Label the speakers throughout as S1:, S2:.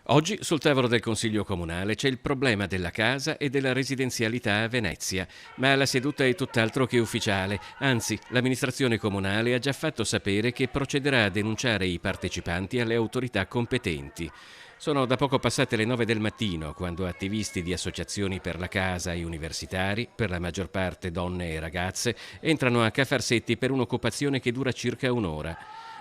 S1: Oggi sul tavolo del Consiglio Comunale c'è il problema della casa e della residenzialità a Venezia, ma la seduta è tutt'altro che ufficiale, anzi l'amministrazione comunale ha già fatto sapere che procederà a denunciare i partecipanti alle autorità competenti. Sono da poco passate le 9 del mattino quando attivisti di associazioni per la casa e universitari, per la maggior parte donne e ragazze, entrano a Cafarsetti per un'occupazione che dura circa un'ora.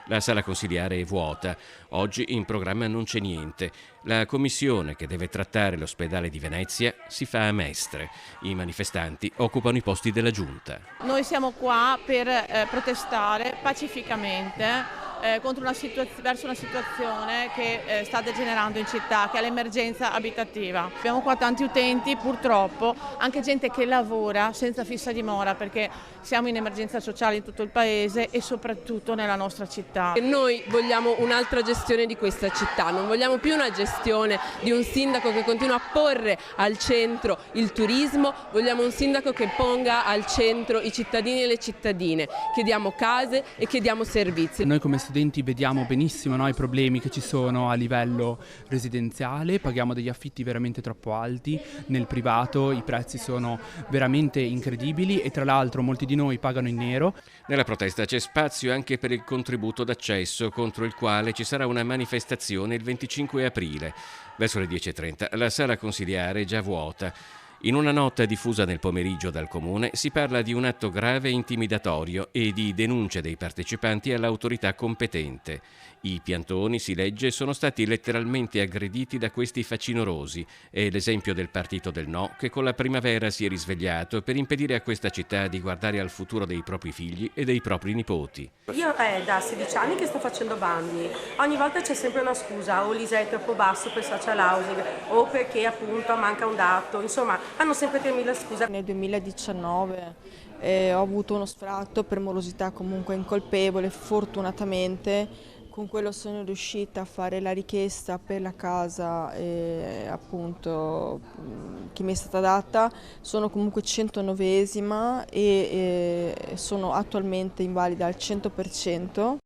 S1: La sala consiliare è vuota. Oggi in programma non c'è niente. La commissione che deve trattare l'ospedale di Venezia si fa a Mestre. I manifestanti occupano i posti della giunta.
S2: Noi siamo qua per protestare pacificamente verso una situazione che sta degenerando in città, che è l'emergenza abitativa. Abbiamo qua tanti utenti, purtroppo, anche gente che lavora senza fissa dimora, perché siamo in emergenza sociale in tutto il paese e soprattutto nella nostra città.
S3: Noi vogliamo un'altra gestione di questa città, non vogliamo più una gestione di un sindaco che continua a porre al centro il turismo, vogliamo un sindaco che ponga al centro i cittadini e le cittadine. Chiediamo case e chiediamo servizi.
S4: Noi come studenti vediamo benissimo, no, i problemi che ci sono a livello residenziale, paghiamo degli affitti veramente troppo alti, nel privato i prezzi sono veramente incredibili e tra l'altro molti di noi pagano in nero.
S1: Nella protesta c'è spazio anche per il contributo d'accesso, contro il quale ci sarà una manifestazione il 25 aprile. Verso le 10:30 la sala consiliare è già vuota. In una nota diffusa nel pomeriggio dal comune si parla di un atto grave e intimidatorio e di denunce dei partecipanti all'autorità competente. I piantoni, si legge, sono stati letteralmente aggrediti da questi facinorosi. È l'esempio del partito del no che con la primavera si è risvegliato per impedire a questa città di guardare al futuro dei propri figli e dei propri nipoti.
S5: Io è da 16 anni che sto facendo bandi, ogni volta c'è sempre una scusa, o l'ISEE è troppo basso per social housing o perché appunto manca un dato, insomma hanno sempre 3.000 scuse.
S6: Nel 2019 ho avuto uno sfratto per morosità comunque incolpevole, fortunatamente con quello sono riuscita a fare la richiesta per la casa appunto che mi è stata data, sono comunque 109esima e sono attualmente invalida al 100%.